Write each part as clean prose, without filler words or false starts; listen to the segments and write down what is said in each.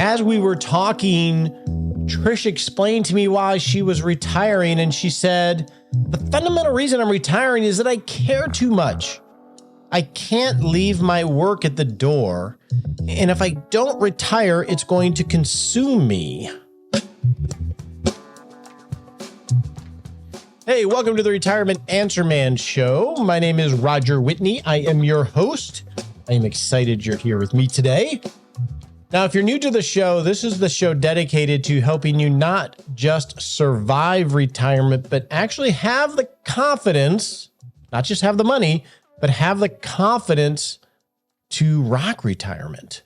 As we were talking, Trish explained to me why she was retiring, and she said, the fundamental reason I'm retiring is that I care too much. I can't leave my work at the door, and if I don't retire, it's going to consume me. Hey, welcome to the Retirement Answer Man Show. My name is Roger Whitney. I am your host. I am excited you're here with me today. Now, if you're new to the show, this is the show dedicated to helping you not just survive retirement, but actually have the confidence, not just have the money, but have the confidence to rock retirement.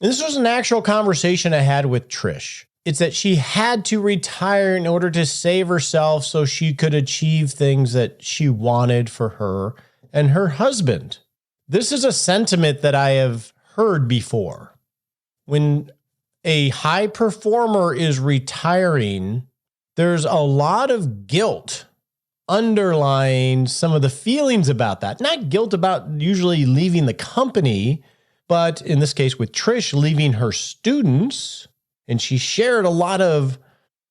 And this was an actual conversation I had with Trish. It's that she had to retire in order to save herself so she could achieve things that she wanted for her and her husband. This is a sentiment that I have heard before. When a high performer is retiring, there's a lot of guilt underlying some of the feelings about that. Not guilt about usually leaving the company, but in this case with Trish, leaving her students. And she shared a lot of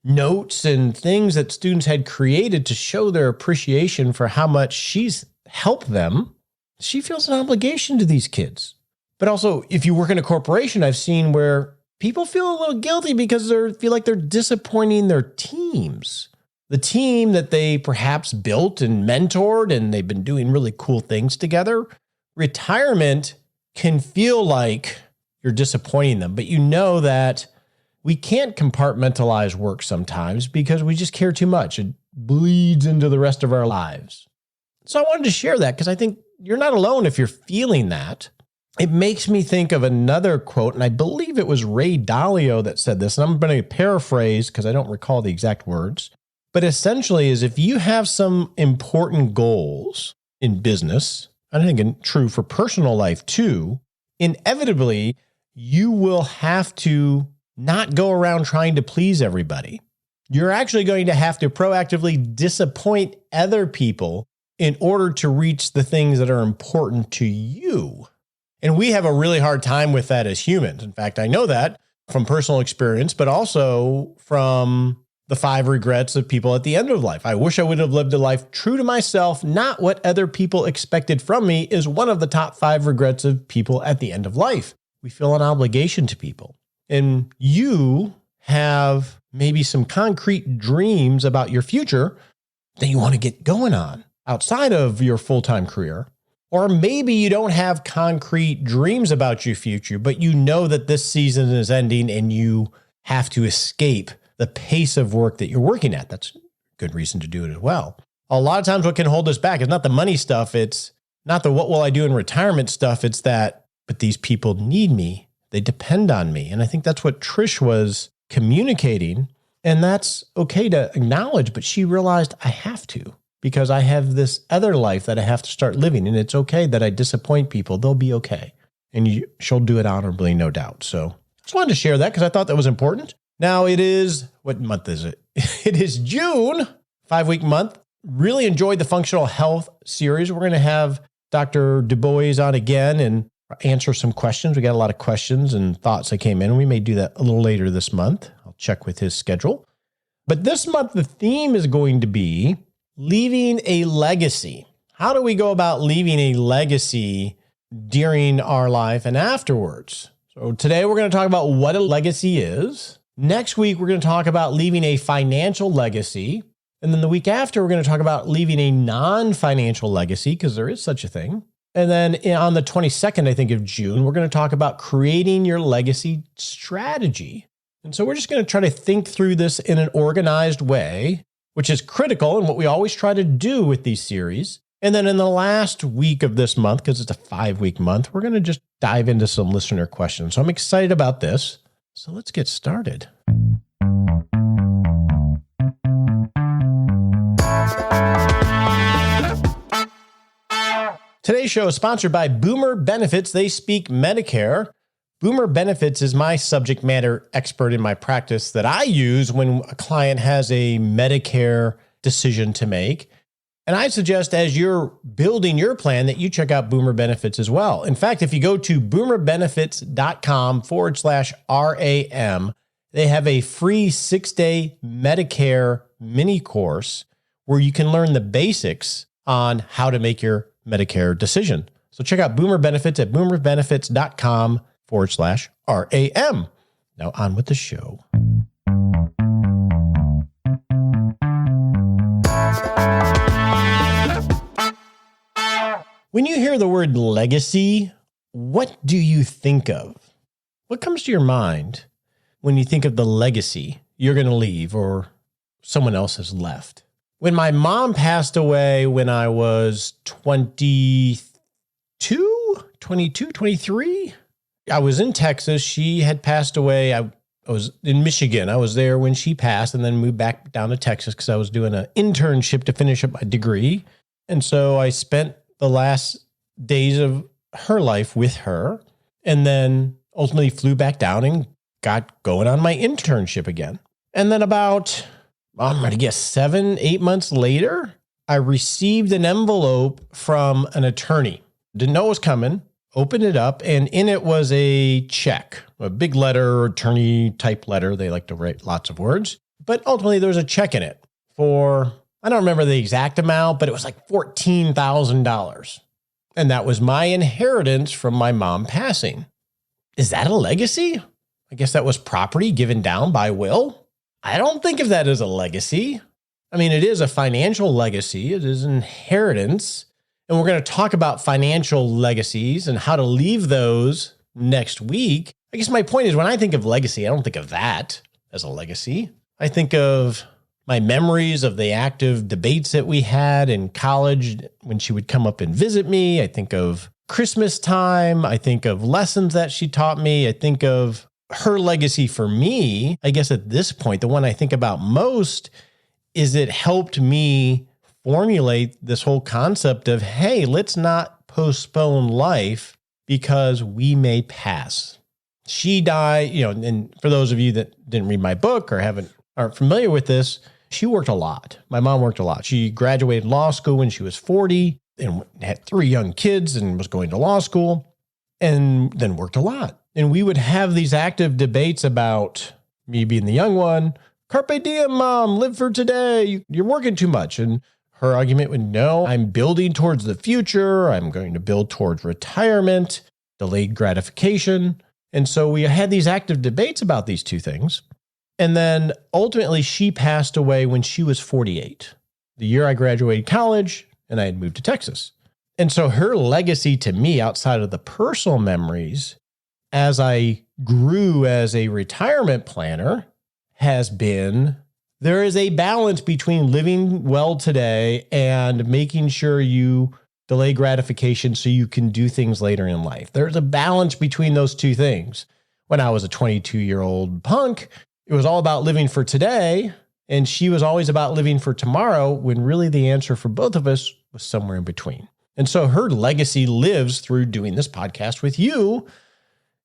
notes and things that students had created to show their appreciation for how much she's helped them. She feels an obligation to these kids. But also, if you work in a corporation, I've seen where people feel a little guilty because they feel like they're disappointing their teams. The team that they perhaps built and mentored, and they've been doing really cool things together. Retirement can feel like you're disappointing them, but you know that we can't compartmentalize work sometimes because we just care too much. It bleeds into the rest of our lives. So I wanted to share that because I think you're not alone if you're feeling that. It makes me think of another quote, and I believe it was Ray Dalio that said this, and I'm going to paraphrase because I don't recall the exact words, but essentially is if you have some important goals in business, and I think it's true for personal life too, inevitably you will have to not go around trying to please everybody. You're actually going to have to proactively disappoint other people in order to reach the things that are important to you. And we have a really hard time with that as humans. In fact, I know that from personal experience, but also from the 5 regrets of people at the end of life. I wish I would have lived a life true to myself, not what other people expected from me, is one of the top 5 regrets of people at the end of life. We feel an obligation to people. And you have maybe some concrete dreams about your future that you want to get going on outside of your full-time career. Or maybe you don't have concrete dreams about your future, but you know that this season is ending and you have to escape the pace of work that you're working at. That's a good reason to do it as well. A lot of times what can hold us back is not the money stuff. It's not the what will I do in retirement stuff. It's that, but these people need me. They depend on me. And I think that's what Trish was communicating. And that's okay to acknowledge, but she realized I have to. Because I have this other life that I have to start living. And it's okay that I disappoint people. They'll be okay. And she'll do it honorably, no doubt. So I just wanted to share that because I thought that was important. Now it is, what month is it? It is June, 5-week month. Really enjoyed the functional health series. We're going to have Dr. Du Bois on again and answer some questions. We got a lot of questions and thoughts that came in. We may do that a little later this month. I'll check with his schedule. But this month, the theme is going to be leaving a legacy. How do we go about leaving a legacy during our life and afterwards? So today we're going to talk about what a legacy is. Next week, we're going to talk about leaving a financial legacy. And then the week after, we're going to talk about leaving a non-financial legacy, because there is such a thing. And then on the 22nd, I think, of June, we're going to talk about creating your legacy strategy. And so we're just going to try to think through this in an organized way, which is critical and what we always try to do with these series. And then in the last week of this month, because it's a 5-week month, we're going to just dive into some listener questions. So I'm excited about this. So let's get started. Today's show is sponsored by Boomer Benefits. They speak Medicare. Boomer Benefits is my subject matter expert in my practice that I use when a client has a Medicare decision to make. And I suggest as you're building your plan that you check out Boomer Benefits as well. In fact, if you go to boomerbenefits.com/RAM, they have a free 6-day Medicare mini course where you can learn the basics on how to make your Medicare decision. So check out Boomer Benefits at boomerbenefits.com/RAM. Now on with the show. When you hear the word legacy, what do you think of? What comes to your mind when you think of the legacy you're going to leave or someone else has left? When my mom passed away when I was 23, I was in Texas. She had passed away. I was in Michigan. I was there when she passed and then moved back down to Texas because I was doing an internship to finish up my degree. And so I spent the last days of her life with her, and then ultimately flew back down and got going on my internship again. And then about, I'm going to guess 7-8 months later, I received an envelope from an attorney. Didn't know it was coming, opened it up, and in it was a check, a big letter, attorney type letter. They like to write lots of words, but ultimately there was a check in it for, I don't remember the exact amount, but it was like $14,000. And that was my inheritance from my mom passing. Is that a legacy? I guess that was property given down by will. I don't think of that as a legacy. I mean, it is a financial legacy. It is inheritance. And we're going to talk about financial legacies and how to leave those next week. I guess my point is when I think of legacy, I don't think of that as a legacy. I think of my memories of the active debates that we had in college when she would come up and visit me. I think of Christmas time. I think of lessons that she taught me. I think of her legacy for me. I guess at this point, the one I think about most is it helped me formulate this whole concept of, hey, let's not postpone life because we may pass. She died, and for those of you that didn't read my book or aren't familiar with this, she worked a lot. My mom worked a lot. She graduated law school when she was 40 and had 3 young kids and was going to law school and then worked a lot. And we would have these active debates about me being the young one. Carpe diem, mom, live for today. You're working too much. And her argument would, no, I'm building towards the future. I'm going to build towards retirement, delayed gratification. And so we had these active debates about these two things. And then ultimately she passed away when she was 48, the year I graduated college and I had moved to Texas. And so her legacy to me outside of the personal memories as I grew as a retirement planner has been, there is a balance between living well today and making sure you delay gratification so you can do things later in life. There's a balance between those two things. When I was a 22-year-old punk, it was all about living for today, and she was always about living for tomorrow, when really the answer for both of us was somewhere in between. And so her legacy lives through doing this podcast with you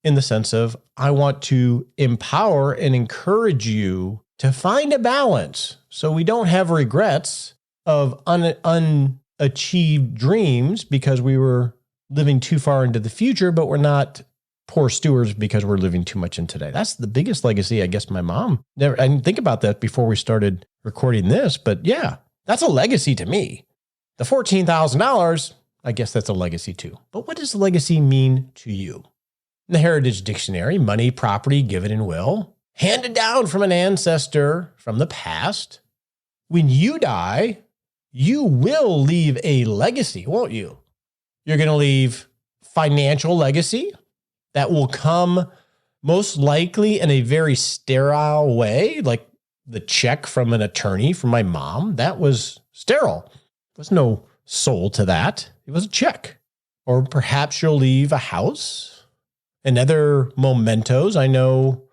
in the sense of I want to empower and encourage you to find a balance so we don't have regrets of unachieved dreams because we were living too far into the future, but we're not poor stewards because we're living too much in today. That's the biggest legacy, I guess, my mom I didn't think about that before we started recording this, but yeah, that's a legacy to me. The $14,000, I guess that's a legacy too. But what does legacy mean to you? In the Heritage Dictionary, money, property, given in will, handed down from an ancestor from the past. When you die, you will leave a legacy, won't you? You're going to leave financial legacy that will come most likely in a very sterile way, like the check from an attorney from my mom. That was sterile. There was no soul to that. It was a check. Or perhaps you'll leave a house and other mementos. I know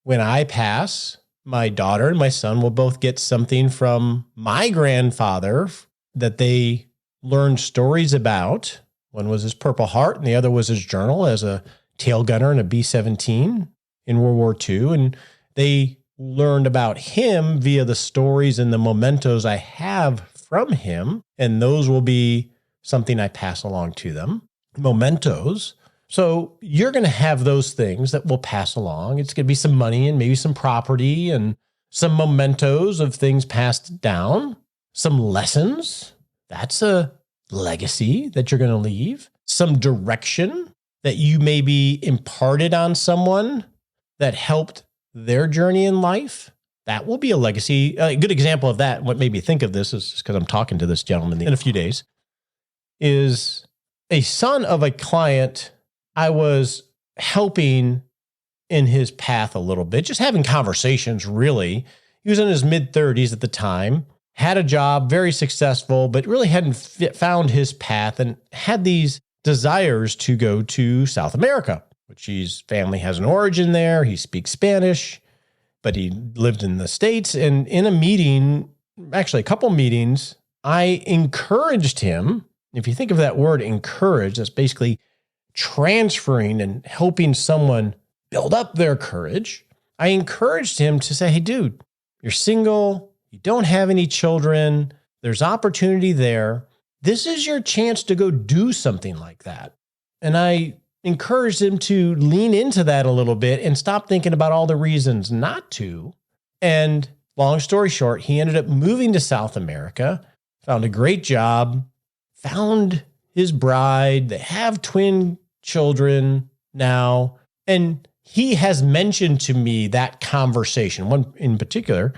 when I pass, my daughter and my son will both get something from my grandfather that they learned stories about. One was his Purple Heart and the other was his journal as a tail gunner in a B-17 in World War II. And they learned about him via the stories and the mementos I have from him, and those will be something I pass along to them. Mementos. So you're going to have those things that will pass along. It's going to be some money and maybe some property and some mementos of things passed down, some lessons. That's a legacy that you're going to leave. Some direction that you maybe imparted on someone that helped their journey in life. That will be a legacy. A good example of that, what made me think of this is because I'm talking to this gentleman in a few days, is a son of a client I was helping in his path a little bit, just having conversations, really. He was in his mid-30s at the time, had a job, very successful, but really hadn't found his path and had these desires to go to South America, which his family has an origin there. He speaks Spanish, but he lived in the States. And in a meeting, actually a couple meetings, I encouraged him. If you think of that word encourage, that's basically transferring and helping someone build up their courage. I encouraged him to say, hey, dude, you're single. You don't have any children. There's opportunity there. This is your chance to go do something like that. And I encouraged him to lean into that a little bit and stop thinking about all the reasons not to. And long story short, he ended up moving to South America, found a great job, found his bride. They have twin children now. And he has mentioned to me that conversation, one in particular,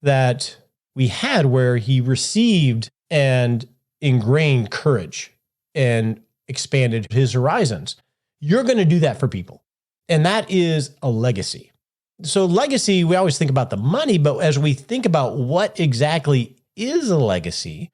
that we had where he received and ingrained courage and expanded his horizons. You're going to do that for people. And that is a legacy. So legacy, we always think about the money, but as we think about what exactly is a legacy,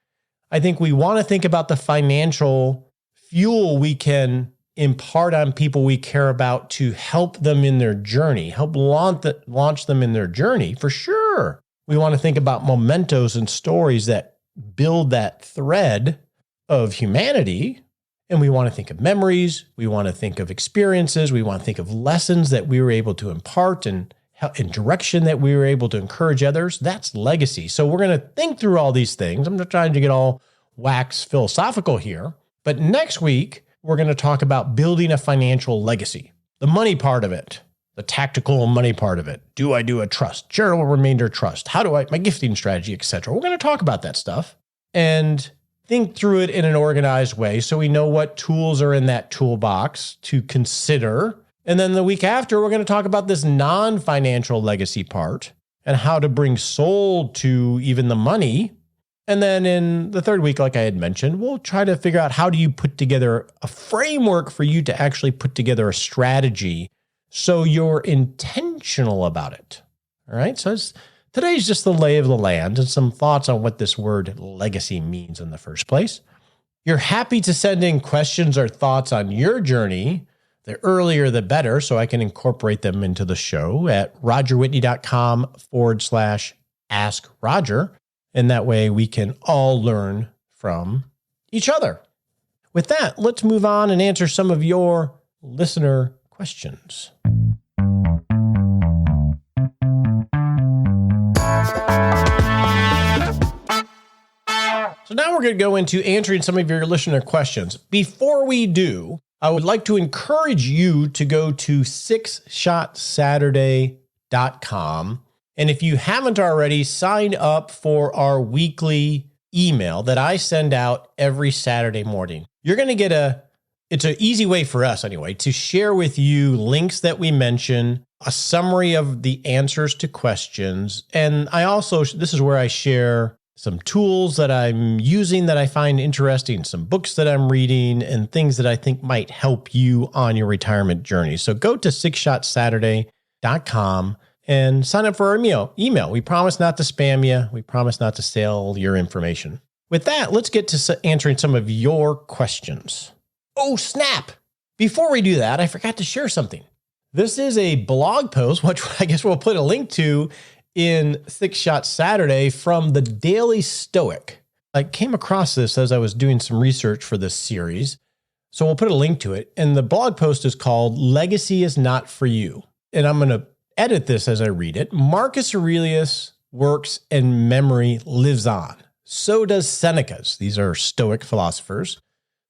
I think we want to think about the financial fuel we can impart on people we care about to help them in their journey, help launch them in their journey, for sure. We want to think about mementos and stories that build that thread of humanity. And we want to think of memories. We want to think of experiences. We want to think of lessons that we were able to impart and direction that we were able to encourage others. That's legacy. So we're going to think through all these things. I'm not trying to get all wax philosophical here, but next week, we're going to talk about building a financial legacy, the money part of it, the tactical money part of it. Do I do a trust, charitable remainder trust? How do I, my gifting strategy, etc. We're going to talk about that stuff and think through it in an organized way so we know what tools are in that toolbox to consider. And then the week after, we're going to talk about this non-financial legacy part and how to bring soul to even the money. And then in the third week, like I had mentioned, we'll try to figure out how do you put together a framework for you to actually put together a strategy so you're intentional about it. All right. So today's just the lay of the land and some thoughts on what this word legacy means in the first place. You're happy to send in questions or thoughts on your journey. The earlier, the better, so I can incorporate them into the show at rogerwhitney.com/Ask Roger. And that way we can all learn from each other. With that, let's move on and answer some of your listener questions. So now we're going to go into answering some of your listener questions. Before we do, I would like to encourage you to go to 6shotsaturday.com. And if you haven't already, sign up for our weekly email that I send out every Saturday morning. You're going to get it's an easy way for us anyway, to share with you links that we mention, a summary of the answers to questions. And this is where I share some tools that I'm using that I find interesting, some books that I'm reading, and things that I think might help you on your retirement journey. So go to 6shotsaturday.com and sign up for our email. We promise not to spam you. We promise not to sell your information. With that, let's get to answering some of your questions. Oh, snap. Before we do that, I forgot to share something. This is a blog post, which I guess we'll put a link to in 6 Shot Saturday from the Daily Stoic. I came across this as I was doing some research for this series. So we'll put a link to it. And the blog post is called Legacy is Not for You. And I'm going to edit this as I read it. Marcus Aurelius works and memory lives on. So does Seneca's. These are Stoic philosophers.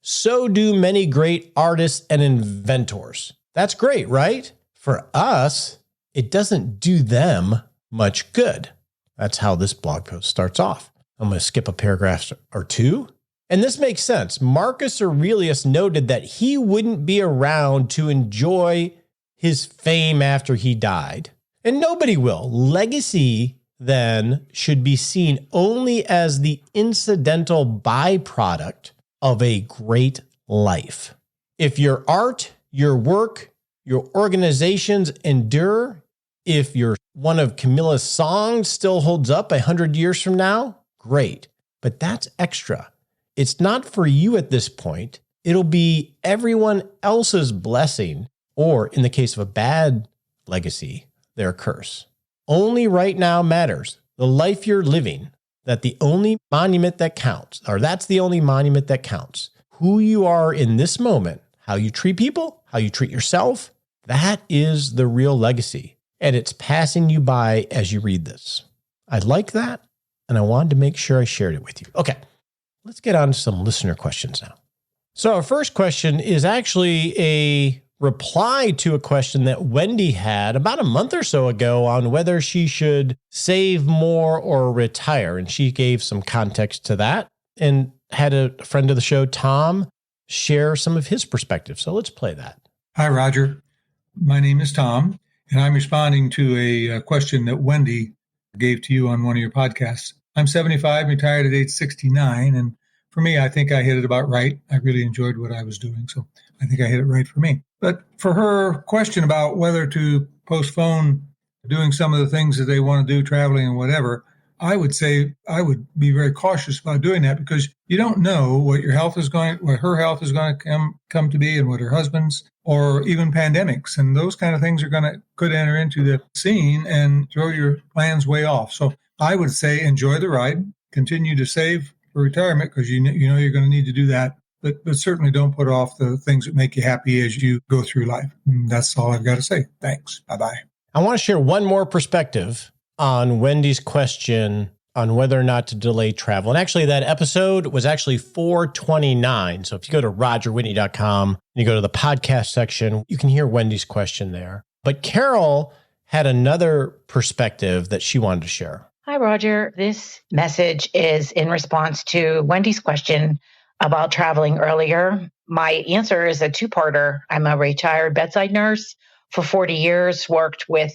So do many great artists and inventors. That's great, right? For us, it doesn't do them much good. That's how this blog post starts off. I'm going to skip a paragraph or two. And this makes sense. Marcus Aurelius noted that he wouldn't be around to enjoy his fame after he died. And nobody will. Legacy, then, should be seen only as the incidental byproduct of a great life. If your art, your work, your organizations endure, if one of Camilla's songs still holds up 100 years from now, great. But that's extra. It's not for you at this point. It'll be everyone else's blessing, or in the case of a bad legacy, their curse. Only right now matters. The life you're living, that's the only monument that counts. Who you are in this moment, how you treat people, how you treat yourself, that is the real legacy. And it's passing you by as you read this. I like that, and I wanted to make sure I shared it with you. Okay, let's get on to some listener questions now. So our first question is actually a reply to a question that Wendy had about a month or so ago on whether she should save more or retire. And she gave some context to that and had a friend of the show, Tom, share some of his perspective. So let's play that. Hi, Roger. My name is Tom, and I'm responding to a question that Wendy gave to you on one of your podcasts. I'm 75, retired at age 69, and for me, I think I hit it about right. I really enjoyed what I was doing, so I think I hit it right for me. But for her question about whether to postpone doing some of the things that they want to do, traveling and whatever, I would say I would be very cautious about doing that, because you don't know what her health is going to come to be, and what her husband's, or even pandemics, and those kind of things could enter into the scene and throw your plans way off. So I would say enjoy the ride, continue to save for retirement, because you know you're going to need to do that. But certainly don't put off the things that make you happy as you go through life. And that's all I've got to say. Thanks. Bye-bye. I want to share one more perspective on Wendy's question on whether or not to delay travel. And actually, that episode was actually 429. So if you go to rogerwhitney.com and you go to the podcast section, you can hear Wendy's question there. But Carol had another perspective that she wanted to share. Hi, Roger. This message is in response to Wendy's question about traveling earlier. My answer is a two-parter. I'm a retired bedside nurse for 40 years, worked with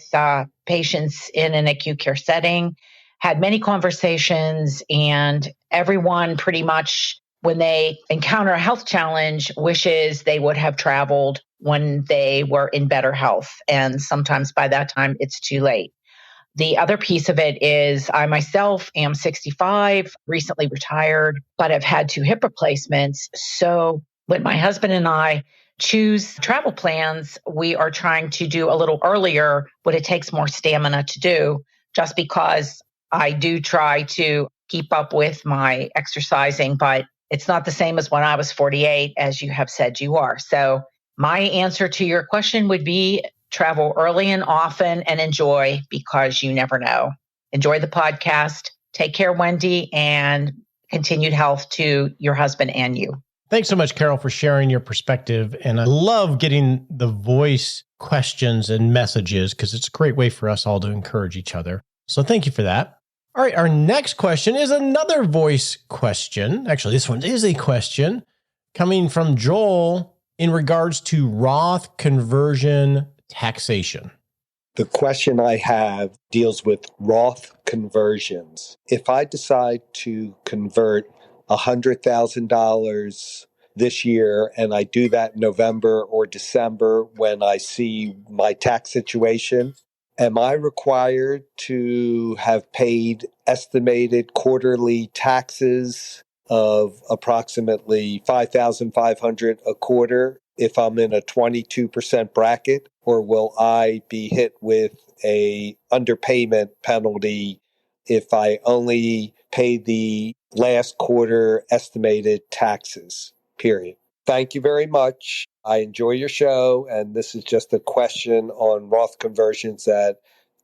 patients in an acute care setting, had many conversations, and everyone pretty much, when they encounter a health challenge, wishes they would have traveled when they were in better health. And sometimes by that time, it's too late. The other piece of it is I myself am 65, recently retired, but I've had 2 hip replacements. So when my husband and I choose travel plans, we are trying to do a little earlier what it takes more stamina to do, just because I do try to keep up with my exercising, but it's not the same as when I was 48, as you have said you are. So my answer to your question would be travel early and often and enjoy, because you never know. Enjoy the podcast. Take care, Wendy, and continued health to your husband and you. Thanks so much, Carol, for sharing your perspective. And I love getting the voice questions and messages, because it's a great way for us all to encourage each other. So thank you for that. All right, our next question is another voice question. Actually, this one is a question coming from Joel in regards to Roth conversion taxation. The question I have deals with Roth conversions. If I decide to convert $100,000 this year, and I do that in November or December when I see my tax situation, am I required to have paid estimated quarterly taxes of approximately $5,500 a quarter if I'm in a 22% bracket, or will I be hit with a underpayment penalty if I only pay the last quarter estimated taxes, period? Thank you very much. I enjoy your show, and this is just a question on Roth conversions that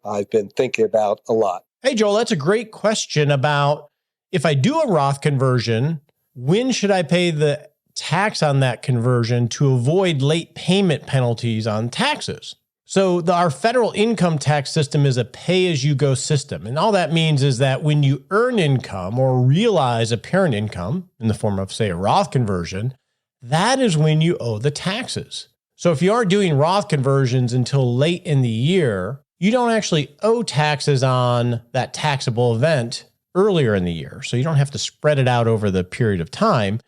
I've been thinking about a lot. Hey, Joel, that's a great question about if I do a Roth conversion, when should I pay the tax on that conversion to avoid late payment penalties on taxes? So our federal income tax system is a pay-as-you-go system. And all that means is that when you earn income or realize apparent income in the form of, say, a Roth conversion, that is when you owe the taxes. So if you aren't doing Roth conversions until late in the year, you don't actually owe taxes on that taxable event earlier in the year. So you don't have to spread it out over the period of time.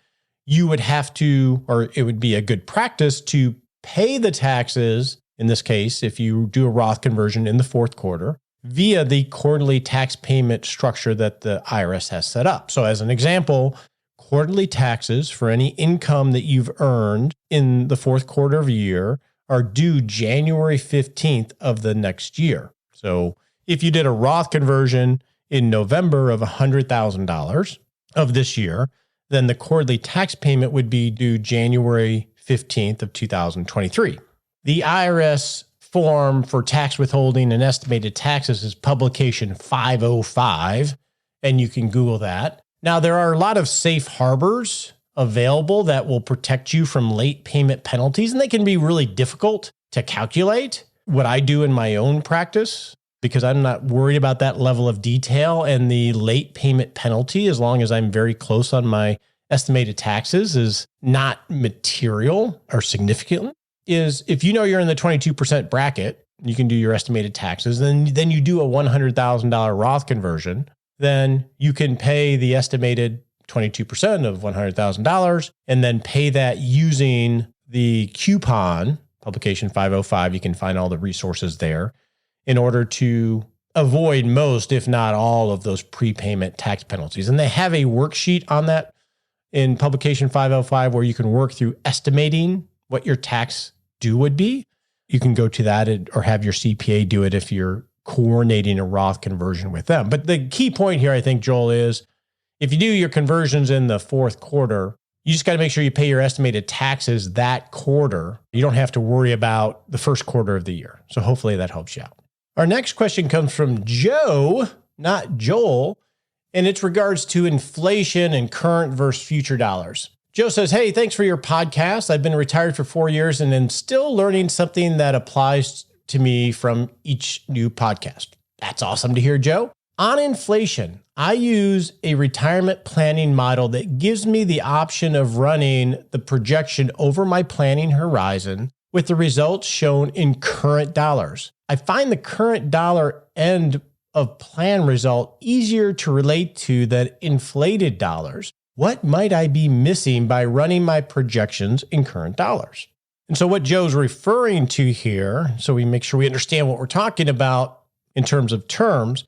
You would have to, or it would be a good practice to pay the taxes, in this case, if you do a Roth conversion in the fourth quarter, via the quarterly tax payment structure that the IRS has set up. So as an example, quarterly taxes for any income that you've earned in the fourth quarter of a year are due January 15th of the next year. So if you did a Roth conversion in November of $100,000 of this year, then the quarterly tax payment would be due January 15th of 2023. The IRS form for tax withholding and estimated taxes is publication 505, and you can Google that. Now, there are a lot of safe harbors available that will protect you from late payment penalties, and they can be really difficult to calculate. What I do in my own practice, because I'm not worried about that level of detail and the late payment penalty, as long as I'm very close on my estimated taxes, is not material or significant, is if you know you're in the 22% bracket, you can do your estimated taxes, then you do a $100,000 Roth conversion, then you can pay the estimated 22% of $100,000 and then pay that using the coupon, publication 505. You can find all the resources there in order to avoid most, if not all, of those prepayment tax penalties. And they have a worksheet on that in publication 505 where you can work through estimating what your tax due would be. You can go to that or have your CPA do it if you're coordinating a Roth conversion with them. But the key point here, I think, Joel, is if you do your conversions in the fourth quarter, you just got to make sure you pay your estimated taxes that quarter. You don't have to worry about the first quarter of the year. So hopefully that helps you out. Our next question comes from Joe, not Joel, and it's regards to inflation and current versus future dollars. Joe says, hey, thanks for your podcast. I've been retired for 4 years and am still learning something that applies to me from each new podcast. That's awesome to hear, Joe. On inflation, I use a retirement planning model that gives me the option of running the projection over my planning horizon with the results shown in current dollars. I find the current dollar end of plan result easier to relate to than inflated dollars. What might I be missing by running my projections in current dollars? And so what Joe's referring to here, so we make sure we understand what we're talking about in terms of terms,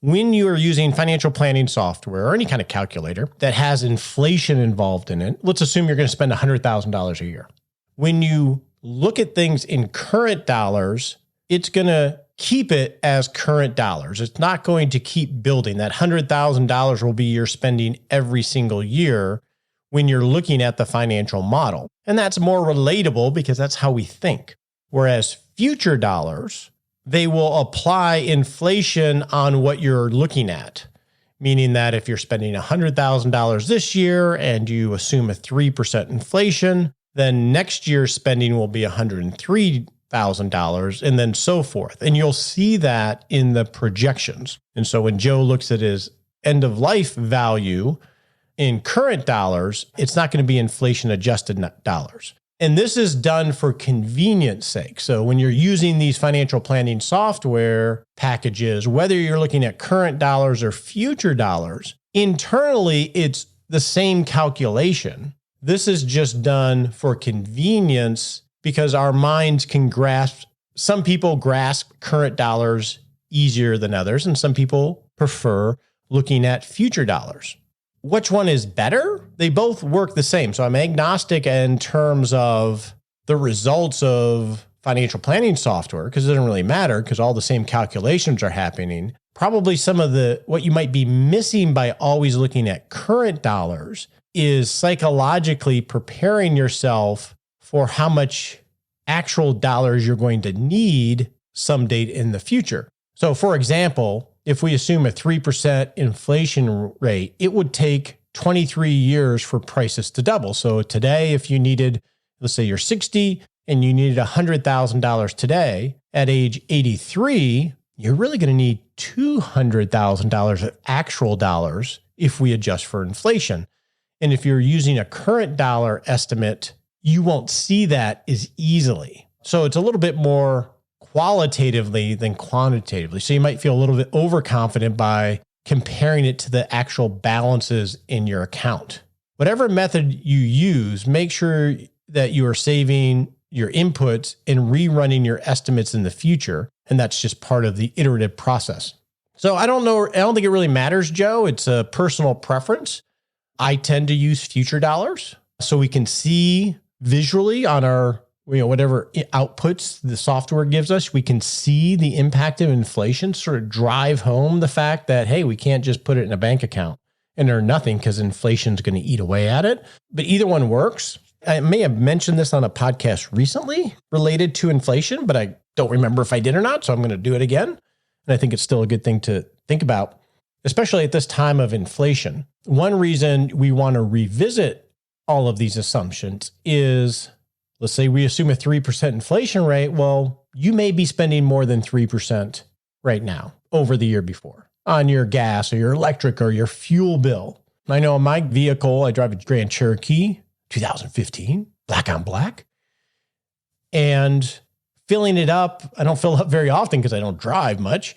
when you are using financial planning software or any kind of calculator that has inflation involved in it, let's assume you're going to spend $100,000 a year. When you look at things in current dollars, it's going to keep it as current dollars. It's not going to keep building. That $100,000 will be your spending every single year when you're looking at the financial model. And that's more relatable because that's how we think. Whereas future dollars, they will apply inflation on what you're looking at, meaning that if you're spending $100,000 this year and you assume a 3% inflation, then next year's spending will be $103,000 and then so forth. And you'll see that in the projections. And so when Joe looks at his end of life value in current dollars, it's not going to be inflation adjusted dollars. And this is done for convenience sake. So when you're using these financial planning software packages, whether you're looking at current dollars or future dollars, internally, it's the same calculation. This is just done for convenience because our minds can grasp, some people grasp current dollars easier than others, and some people prefer looking at future dollars. Which one is better? They both work the same. So I'm agnostic in terms of the results of financial planning software because it doesn't really matter because all the same calculations are happening. Probably some of what you might be missing by always looking at current dollars is psychologically preparing yourself for how much actual dollars you're going to need some date in the future. So for example, if we assume a 3% inflation rate, it would take 23 years for prices to double. So today, if you needed, let's say you're 60 and you needed $100,000 today, at age 83, you're really going to need $200,000 of actual dollars if we adjust for inflation. And if you're using a current dollar estimate, you won't see that as easily. So it's a little bit more qualitatively than quantitatively. So you might feel a little bit overconfident by comparing it to the actual balances in your account. Whatever method you use, make sure that you are saving your inputs and rerunning your estimates in the future. And that's just part of the iterative process. So I don't think it really matters, Joe. It's a personal preference. I tend to use future dollars so we can see visually on our, whatever outputs the software gives us, we can see the impact of inflation, sort of drive home the fact that, hey, we can't just put it in a bank account and earn nothing because inflation's going to eat away at it. But either one works. I may have mentioned this on a podcast recently related to inflation, but I don't remember if I did or not. So I'm going to do it again. And I think it's still a good thing to think about, especially at this time of inflation. One reason we want to revisit all of these assumptions is, let's say we assume a 3% inflation rate. Well, you may be spending more than 3% right now over the year before on your gas or your electric or your fuel bill. I know in my vehicle, I drive a Grand Cherokee 2015, black on black. And filling it up, I don't fill up very often because I don't drive much.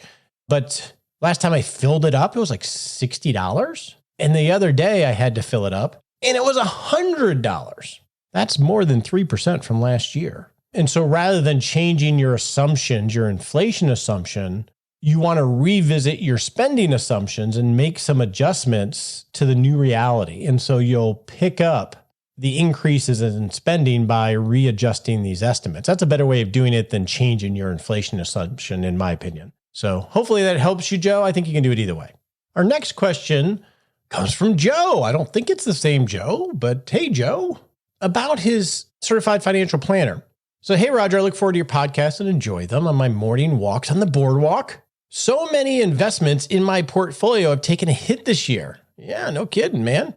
But last time I filled it up, it was like $60. And the other day I had to fill it up and it was $100. That's more than 3% from last year. And so rather than changing your assumptions, your inflation assumption, you want to revisit your spending assumptions and make some adjustments to the new reality. And so you'll pick up the increases in spending by readjusting these estimates. That's a better way of doing it than changing your inflation assumption, in my opinion. So hopefully that helps you, Joe. I think you can do it either way. Our next question comes from Joe. I don't think it's the same Joe, but hey, Joe, about his certified financial planner. So, hey, Roger, I look forward to your podcast and enjoy them on my morning walks on the boardwalk. So many investments in my portfolio have taken a hit this year. Yeah, no kidding, man.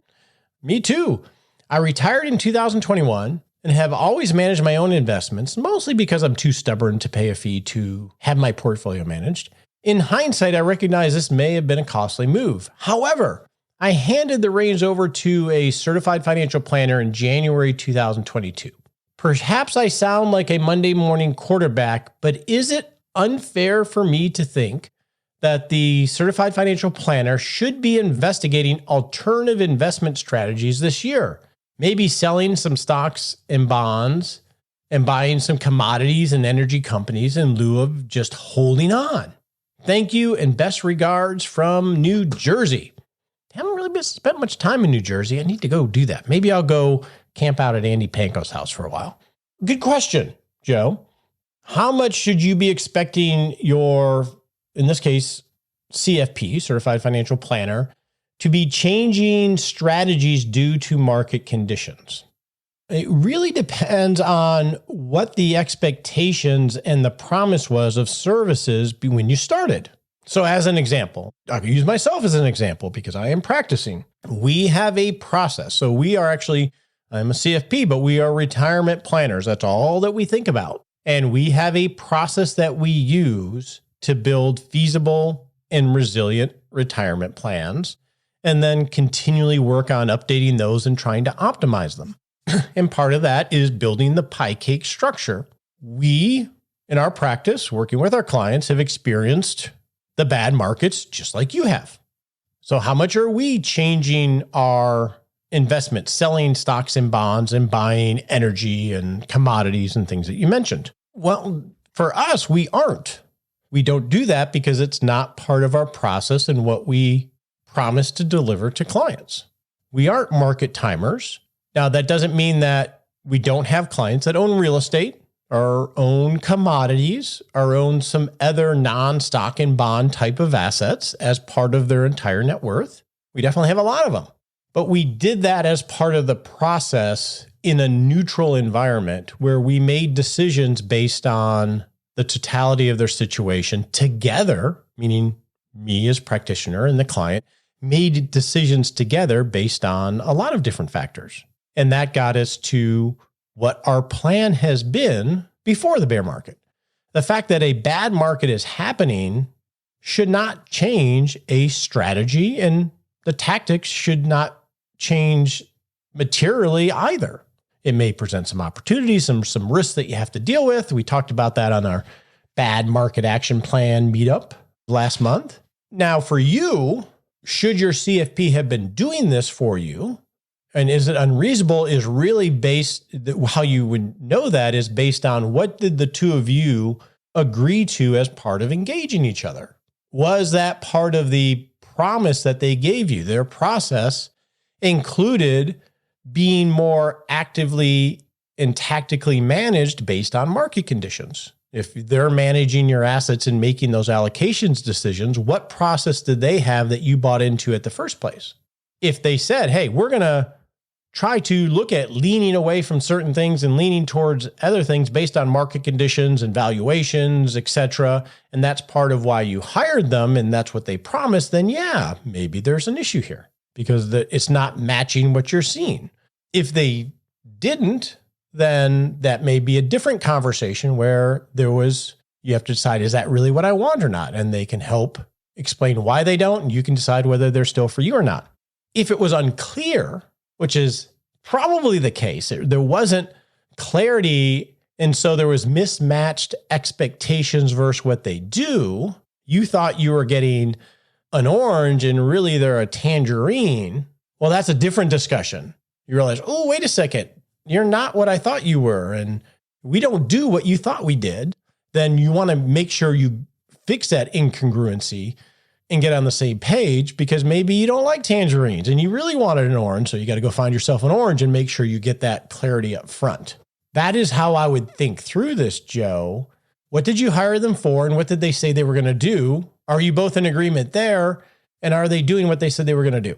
Me too. I retired in 2021 and have always managed my own investments, mostly because I'm too stubborn to pay a fee to have my portfolio managed. In hindsight, I recognize this may have been a costly move. However, I handed the reins over to a certified financial planner in January 2022. Perhaps I sound like a Monday morning quarterback, but is it unfair for me to think that the certified financial planner should be investigating alternative investment strategies this year? Maybe selling some stocks and bonds and buying some commodities and energy companies in lieu of just holding on. Thank you and best regards from New Jersey. I haven't really spent much time in New Jersey. I need to go do that. Maybe I'll go camp out at Andy Panko's house for a while. Good question, Joe. How much should you be expecting your, in this case, CFP, Certified Financial Planner, to be changing strategies due to market conditions? It really depends on what the expectations and the promise was of services when you started. So as an example, I can use myself as an example because I am practicing. We have a process. So we are actually, I'm a CFP, but we are retirement planners. That's all that we think about. And we have a process that we use to build feasible and resilient retirement plans, and then continually work on updating those and trying to optimize them. And part of that is building the pie cake structure. We, in our practice, working with our clients, have experienced the bad markets just like you have. So how much are we changing our investment, selling stocks and bonds and buying energy and commodities and things that you mentioned? Well, for us, we aren't. We don't do that because it's not part of our process and what we promise to deliver to clients. We aren't market timers. Now, that doesn't mean that we don't have clients that own real estate, or own commodities, or own some other non-stock and bond type of assets as part of their entire net worth. We definitely have a lot of them. But we did that as part of the process in a neutral environment where we made decisions based on the totality of their situation together, meaning me as practitioner and the client made decisions together based on a lot of different factors. And that got us to what our plan has been before the bear market. The fact that a bad market is happening should not change a strategy, and the tactics should not change materially either. It may present some opportunities, some risks that you have to deal with. We talked about that on our bad market action plan meetup last month. Now for you, should your CFP have been doing this for you? And is it unreasonable is really based, how you would know that is based on what did the two of you agree to as part of engaging each other? Was that part of the promise that they gave you? Their process included being more actively and tactically managed based on market conditions. If they're managing your assets and making those allocations decisions, what process did they have that you bought into at the first place? If they said, hey, we're going to try to look at leaning away from certain things and leaning towards other things based on market conditions and valuations, et cetera, and that's part of why you hired them and that's what they promised, then yeah, maybe there's an issue here because it's not matching what you're seeing. If they didn't, then that may be a different conversation where you have to decide, is that really what I want or not? And they can help explain why they don't, and you can decide whether they're still for you or not. If it was unclear, which is probably the case, there wasn't clarity, and so there was mismatched expectations versus what they do, you thought you were getting an orange and really they're a tangerine, well, that's a different discussion. You realize, oh, wait a second, you're not what I thought you were, and we don't do what you thought we did. Then you want to make sure you fix that incongruency and get on the same page, because maybe you don't like tangerines and you really wanted an orange. So you got to go find yourself an orange and make sure you get that clarity up front. That is how I would think through this, Joe. What did you hire them for? And what did they say they were going to do? Are you both in agreement there? And are they doing what they said they were going to do?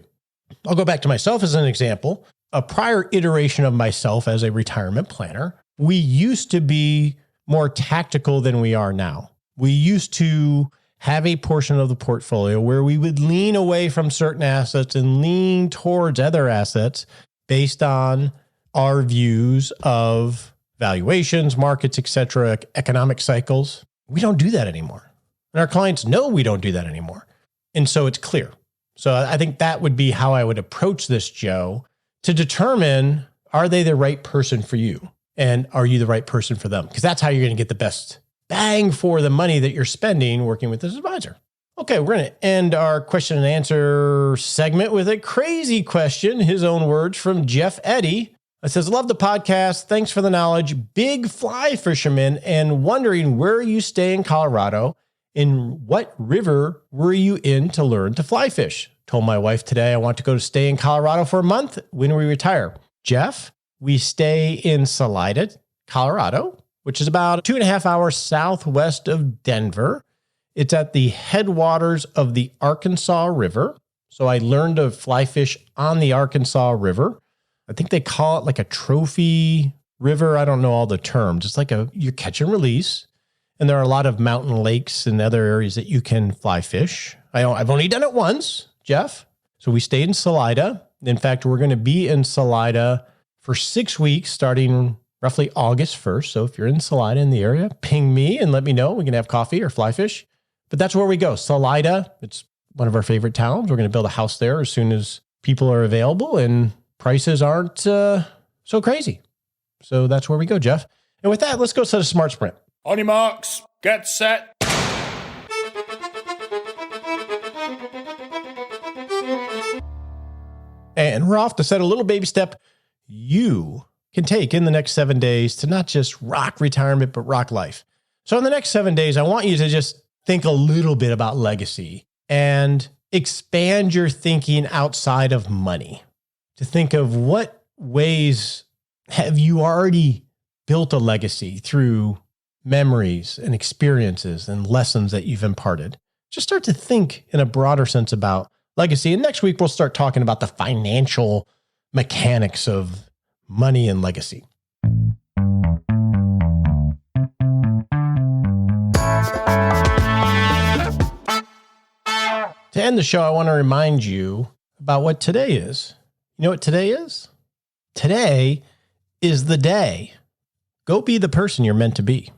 I'll go back to myself as an example. A prior iteration of myself as a retirement planner, we used to be more tactical than we are now. We used to have a portion of the portfolio where we would lean away from certain assets and lean towards other assets based on our views of valuations, markets, et cetera, economic cycles. We don't do that anymore. And our clients know we don't do that anymore. And so it's clear. So I think that would be how I would approach this, Joe, to determine, are they the right person for you? And are you the right person for them? Because that's how you're going to get the best bang for the money that you're spending working with this advisor. Okay, we're going to end our question and answer segment with a crazy question, his own words, from Jeff Eddy. It says, love the podcast. Thanks for the knowledge. Big fly fisherman and wondering where you stay in Colorado. In what river were you in to learn to fly fish? Told my wife today I want to go to stay in Colorado for a month when we retire. Jeff, we stay in Salida, Colorado, which is about 2.5 hours southwest of Denver. It's at the headwaters of the Arkansas River. So I learned to fly fish on the Arkansas River. I think they call it like a trophy river. I don't know all the terms. It's like you catch and release. And there are a lot of mountain lakes and other areas that you can fly fish. I've only done it once, Jeff. So we stayed in Salida. In fact, we're going to be in Salida for 6 weeks, starting roughly August 1st. So if you're in Salida in the area, ping me and let me know. We can have coffee or fly fish. But that's where we go. Salida, it's one of our favorite towns. We're going to build a house there as soon as people are available and prices aren't so crazy. So that's where we go, Jeff. And with that, let's go set a smart sprint. On your marks, get set. And we're off to set a little baby step you can take in the next 7 days to not just rock retirement, but rock life. So in the next 7 days, I want you to just think a little bit about legacy and expand your thinking outside of money to think of what ways have you already built a legacy through memories and experiences and lessons that you've imparted. Just start to think in a broader sense about legacy. And next week, we'll start talking about the financial mechanics of money and legacy. To end the show, I want to remind you about what today is. You know what today is? Today is the day. Go be the person you're meant to be.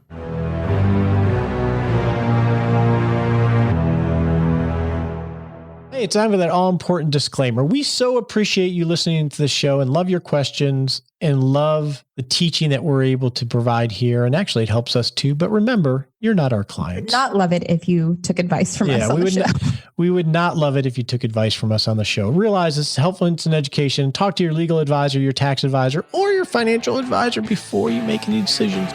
Hey, it's time for that all-important disclaimer. We so appreciate you listening to the show and love your questions and love the teaching that we're able to provide here. And actually, it helps us too. But remember, you're not our clients. Not love it if you took advice from us on the show. We would not love it if you took advice from us on the show. Realize it's helpful in education. Talk to your legal advisor, your tax advisor, or your financial advisor before you make any decisions.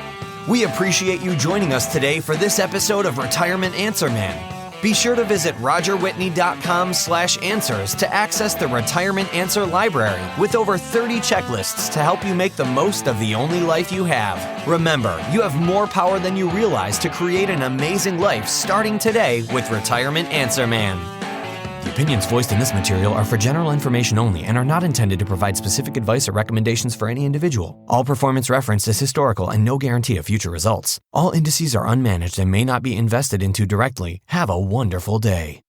We appreciate you joining us today for this episode of Retirement Answer Man. Be sure to visit rogerwhitney.com/answers to access the Retirement Answer Library with over 30 checklists to help you make the most of the only life you have. Remember, you have more power than you realize to create an amazing life starting today with Retirement Answer Man. The opinions voiced in this material are for general information only and are not intended to provide specific advice or recommendations for any individual. All performance referenced is historical and no guarantee of future results. All indices are unmanaged and may not be invested into directly. Have a wonderful day.